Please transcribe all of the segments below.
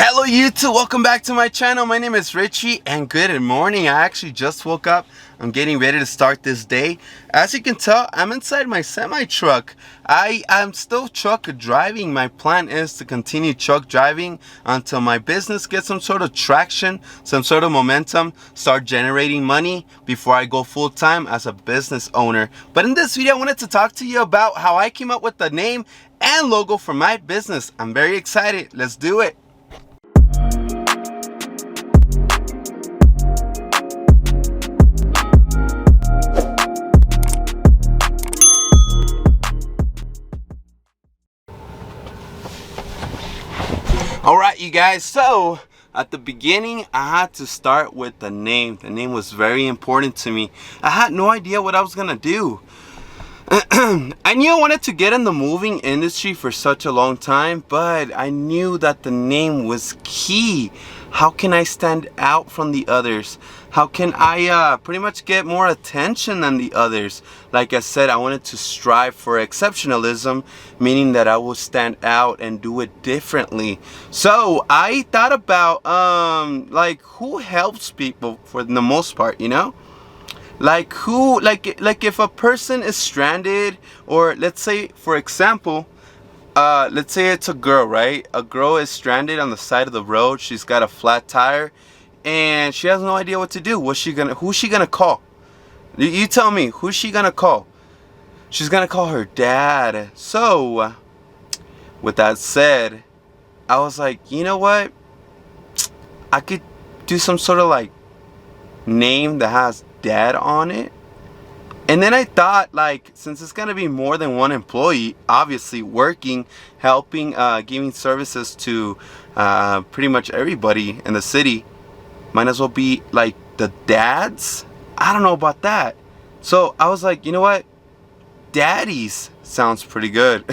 Hello YouTube, welcome back to my channel. My name is Richie and good morning. I actually just woke up. I'm getting ready to start this day. As you can tell, I'm inside my semi-truck. I'm still truck driving. My plan is to continue truck driving until my business gets some sort of traction, some sort of momentum, start generating money before I go full-time as a business owner. But in this video, I wanted to talk to you about how I came up with the name and logo for my business. I'm very excited. Let's do it. Alright you guys, so at the beginning I had to start with the name. The name was very important to me. I had no idea what I was gonna do. I knew I wanted to get in the moving industry for such a long time, but I knew that the name was key. How can I stand out from the others? How can I pretty much get more attention than the others? Like I said, I wanted to strive for exceptionalism, meaning that I will stand out and do it differently. So I thought about like who helps people for the most part, you know? Like who, like if a person is stranded, or let's say for example, let's say it's a girl, right? A girl is stranded on the side of the road. She's got a flat tire and she has no idea what to do. Who's she gonna call? You tell me, who's she gonna call? She's gonna call her dad. So with that said, I was like, you know what? I could do some sort of like name that has dad on it. And then I thought, like, since it's gonna be more than one employee, obviously working, helping, giving services to pretty much everybody in the city, might as well be like the dads. I don't know about that. So I was like, you know what? Daddies sounds pretty good.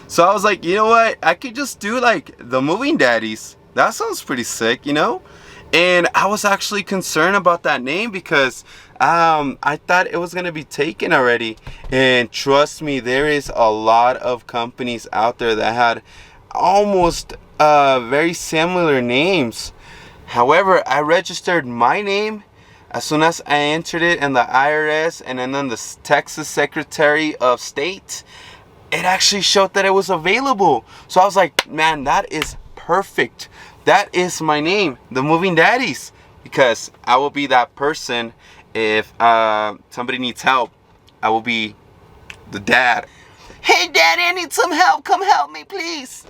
So I was like, you know what? I could just do like the moving daddies. That sounds pretty sick, you know? And I was actually concerned about that name because I thought it was going to be taken already. And trust me, there is a lot of companies out there that had almost very similar names. However, I registered my name as soon as I entered it in the IRS and then in the Texas Secretary of State. It actually showed that it was available. So I was like, man, that is perfect. That is my name, the Moving Daddies, because I will be that person. If somebody needs help, I will be the dad. Hey daddy, I need some help, come help me please.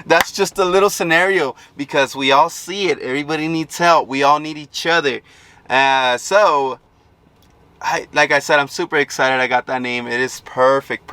That's just a little scenario because we all see it. Everybody needs help. We all need each other. So like I said, I'm super excited I got that name. It is perfect.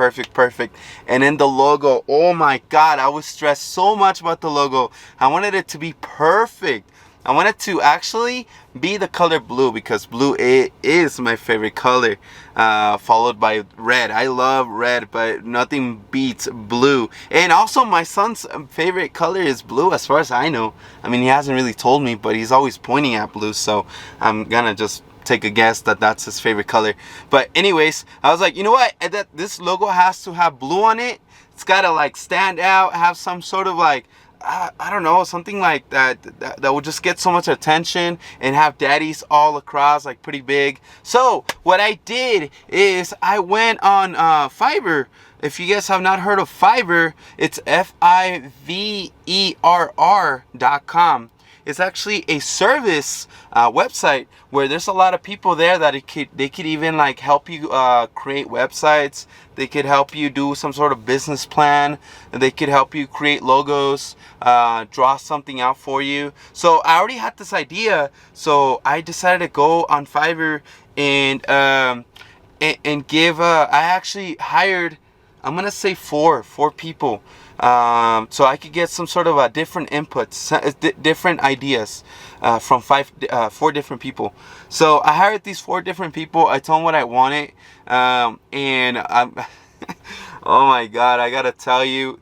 And then the logo, oh my god, I was stressed so much about the logo. I wanted it to be perfect. I wanted to actually be the color blue because blue is my favorite color, followed by red. I love red, but nothing beats blue. And also my son's favorite color is blue as far as I know. I mean, he hasn't really told me, but he's always pointing at blue, so I'm gonna just take a guess that that's his favorite color. But anyways, I was like, you know what, this logo has to have blue on it. It's gotta like stand out, have some sort of like I don't know, something like that will just get so much attention, and have daddies all across, like pretty big. So what I did is I went on Fiverr. If you guys have not heard of Fiverr, it's FIVERR.com. It's actually a service website where there's a lot of people there that they could even like help you create websites. They could help you do some sort of business plan. They could help you create logos, draw something out for you. So I already had this idea, so I decided to go on Fiverr and give. I actually hired, I'm gonna say four people. So I could get some sort of different inputs, different ideas from four different people. So I hired these four different people. I told them what I wanted, and I'm oh my god, I gotta tell you,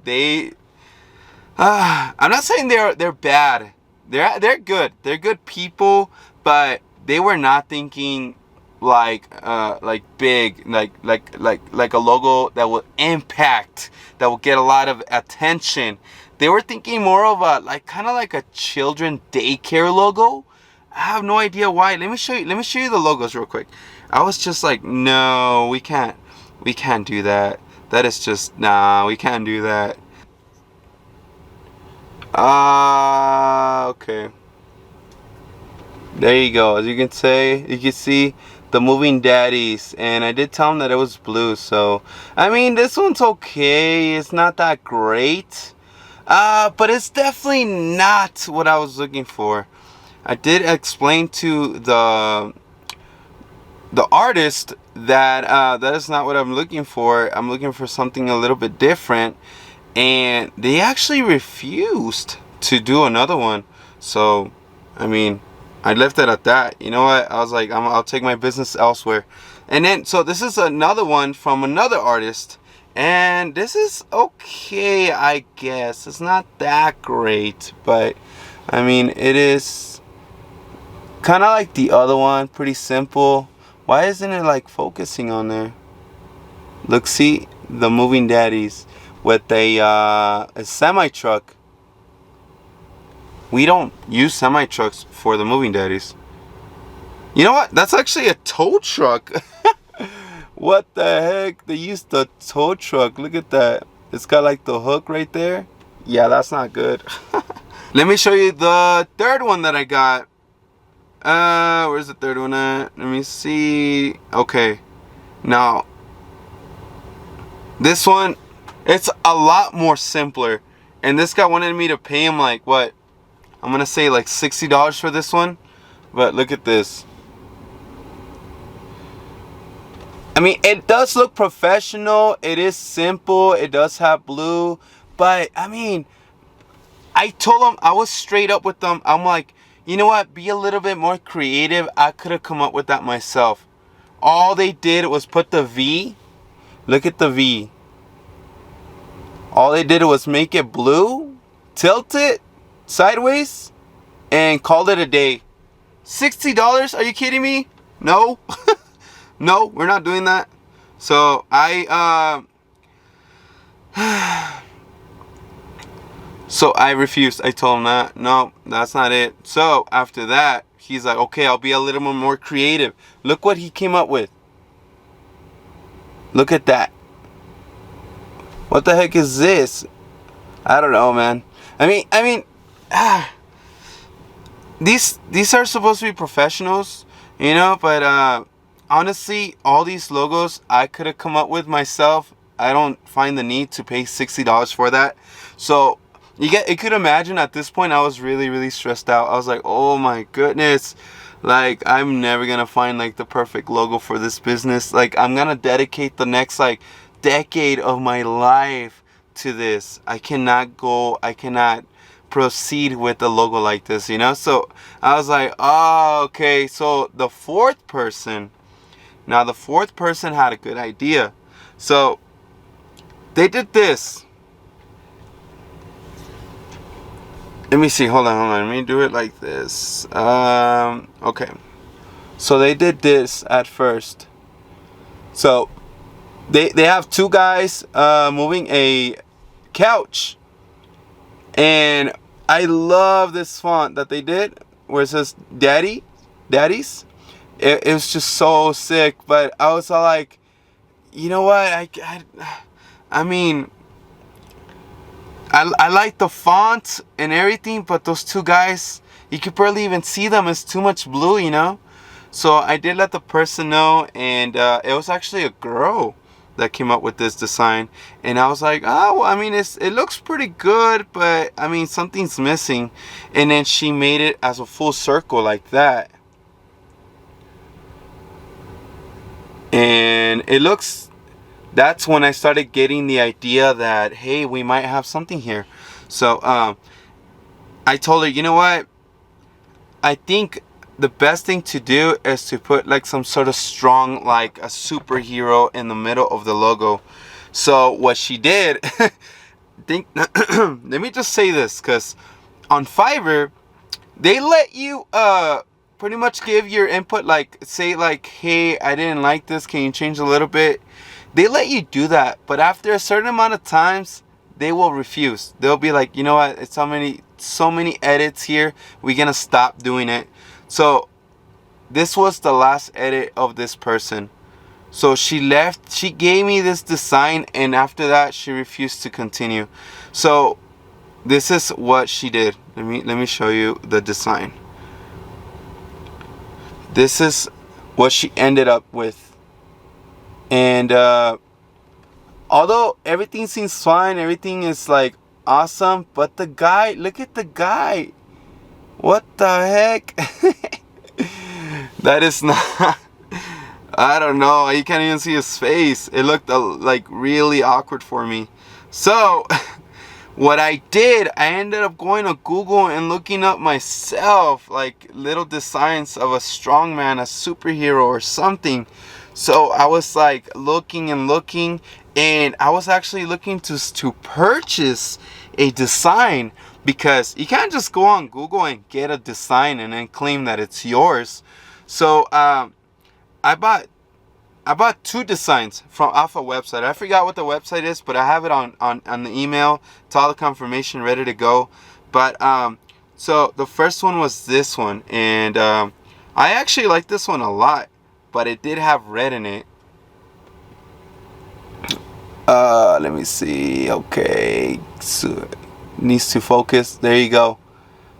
I'm not saying they're bad. They're good. They're good people, but they were not thinking like big, like a logo that will impact, that will get a lot of attention. They were thinking more of a kind of like a children daycare logo. I have no idea why. Let me show you the logos real quick. I was just like, no, we can't do that. That is just, nah, we can't do that. Okay. There you go. As you can see the Moving Daddies, and I did tell them that it was blue. So I mean, this one's okay. It's not that great, but it's definitely not what I was looking for. I did explain to the artist that that is not what I'm looking for. I'm looking for something a little bit different, and they actually refused to do another one. So I mean, I left it at that. You know what? I was like, I'll take my business elsewhere. And then, so this is another one from another artist, and this is okay, I guess. It's not that great, but I mean, it is kind of like the other one, pretty simple. Why isn't it like focusing on there? Look, see the Moving Daddies with a semi truck. We don't use semi trucks for the Moving Daddies. You know what? That's actually a tow truck. What the heck? They used the tow truck. Look at that. It's got like the hook right there. Yeah, that's not good. Let me show you the third one that I got. Where's the third one at? Let me see. Okay. Now, this one, it's a lot more simpler. And this guy wanted me to pay him like what? I'm gonna say like $60 for this one. But look at this. I mean, it does look professional. It is simple. It does have blue. But I mean, I told them, I was straight up with them. I'm like, you know what? Be a little bit more creative. I could have come up with that myself. All they did was put the V. Look at the V. All they did was make it blue, tilt it sideways, and called it a day. $60? Are you kidding me? No. No, we're not doing that. So I refused. I told him that no, that's not it. So after that, he's like, okay, I'll be a little more creative. Look what he came up with. Look at that. What the heck is this? I don't know, man. I mean, these are supposed to be professionals, you know, but honestly, all these logos I could have come up with myself. I don't find the need to pay $60 for that. So you could imagine at this point I was really stressed out. I was like, oh my goodness, like I'm never gonna find like the perfect logo for this business. Like I'm gonna dedicate the next like decade of my life to this. I cannot proceed with a logo like this, you know. So I was like, oh, okay. So the fourth person had a good idea. So they did this. Let me see, hold on, let me do it like this. Okay, so they did this at first. So they have two guys moving a couch, and I love this font that they did where it says daddies. It was just so sick. But I was all like, you know what, I mean, I like the font and everything, but those two guys, you could barely even see them. It's too much blue, you know. So I did let the person know, and it was actually a girl that came up with this design, and I was like, oh, well, I mean, it looks pretty good, but I mean, something's missing. And then she made it as a full circle like that, and it looks. That's when I started getting the idea that, hey, we might have something here. So I told her, you know what, I think the best thing to do is to put like some sort of strong, like a superhero in the middle of the logo. So what she did, let me just say this, because on Fiverr, they let you pretty much give your input, like say like, hey, I didn't like this, can you change a little bit? They let you do that, but after a certain amount of times they will refuse. They'll be like, you know what, it's so many edits here, we're gonna stop doing it. So this was the last edit of this person. So she left, she gave me this design, and after that she refused to continue. So this is what she did. Let me show you the design. This is what she ended up with. And although everything seems fine, everything is like awesome, but the guy, look at the guy. What the heck? That is not I don't know, you can't even see his face. It looked like really awkward for me. So what I did, I ended up going to Google and looking up myself like little designs of a strongman, a superhero or something. So I was like looking and looking, and I was actually looking to purchase a design, because you can't just go on Google and get a design and then claim that it's yours. So I bought 2 designs from off a website. I forgot what the website is, but I have it on the email. It's all the confirmation ready to go. But so the first one was this one, and I actually like this one a lot, but it did have red in it. Let me see. Okay, so needs to focus. There you go.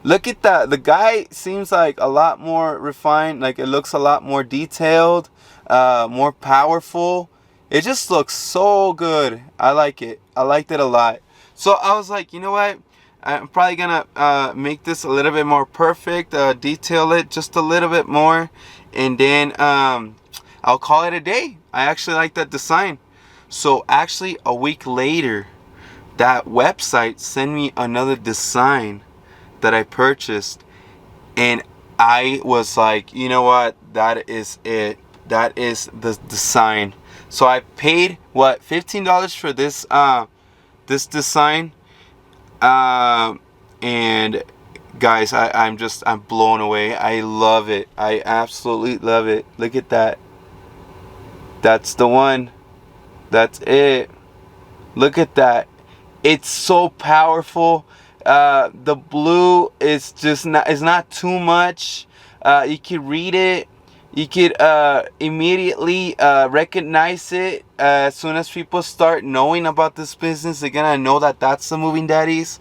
Look at that. The guy seems like a lot more refined. Like it looks a lot more detailed, more powerful. It just looks so good. I like it. I liked it a lot. So I was like, you know what? I'm probably gonna make this a little bit more perfect, detail it just a little bit more, and then I'll call it a day. I actually like that design. So actually a week later, that website sent me another design that I purchased, and I was like, you know what, that is it. That is the design. So I paid what, $15 for this this design, and guys, I'm blown away. I love it. I absolutely love it. Look at that. That's the one. That's it. Look at that. It's so powerful. The blue is just not too much. You can read it. You could immediately recognize it. As soon as people start knowing about this business, they're gonna know that that's the Moving Daddies.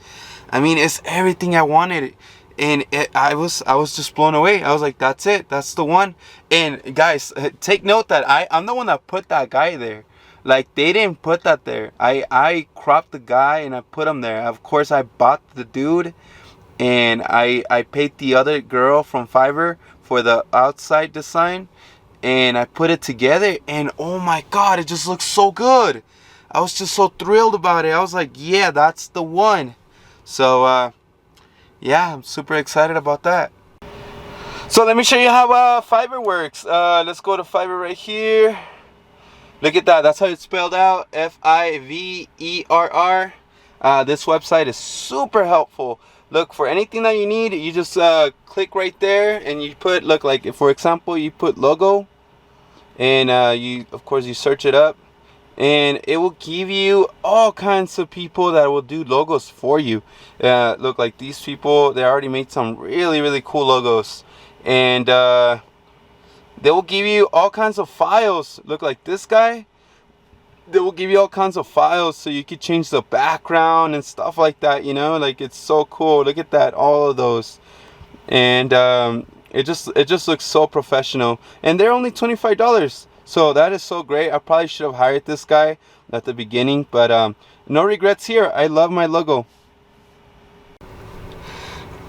I mean, it's everything I wanted, and I was just blown away. I was like, that's it. That's the one. And guys, take note that I'm the one that put that guy there. Like, they didn't put that there. I cropped the guy and I put him there. Of course, I bought the dude, and I paid the other girl from Fiverr for the outside design, and I put it together, and oh my god, it just looks so good. I was just so thrilled about it. I was like, yeah, that's the one. So yeah, I'm super excited about that. So let me show you how Fiverr works. Let's go to Fiverr right here. Look at that. That's how it's spelled out. Fiverr. This website is super helpful. Look, for anything that you need, you just click right there, and you put, look, like if, for example, you put logo, and you, of course, you search it up, and it will give you all kinds of people that will do logos for you. Look, like these people, they already made some really, really cool logos, and they will give you all kinds of files. Look, like this guy, they will give you all kinds of files, so you could change the background and stuff like that, you know. Like, it's so cool. Look at that, all of those. And it just looks so professional, and they're only $25. So that is so great. I probably should have hired this guy at the beginning, but no regrets here. I love my logo.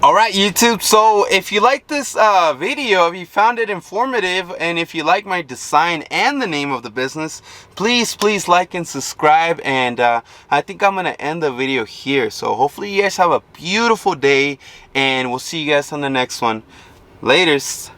Alright, YouTube, so if you like this video, if you found it informative, and if you like my design and the name of the business, please like and subscribe. And I think I'm going to end the video here. So hopefully you guys have a beautiful day, and we'll see you guys on the next one. Laters.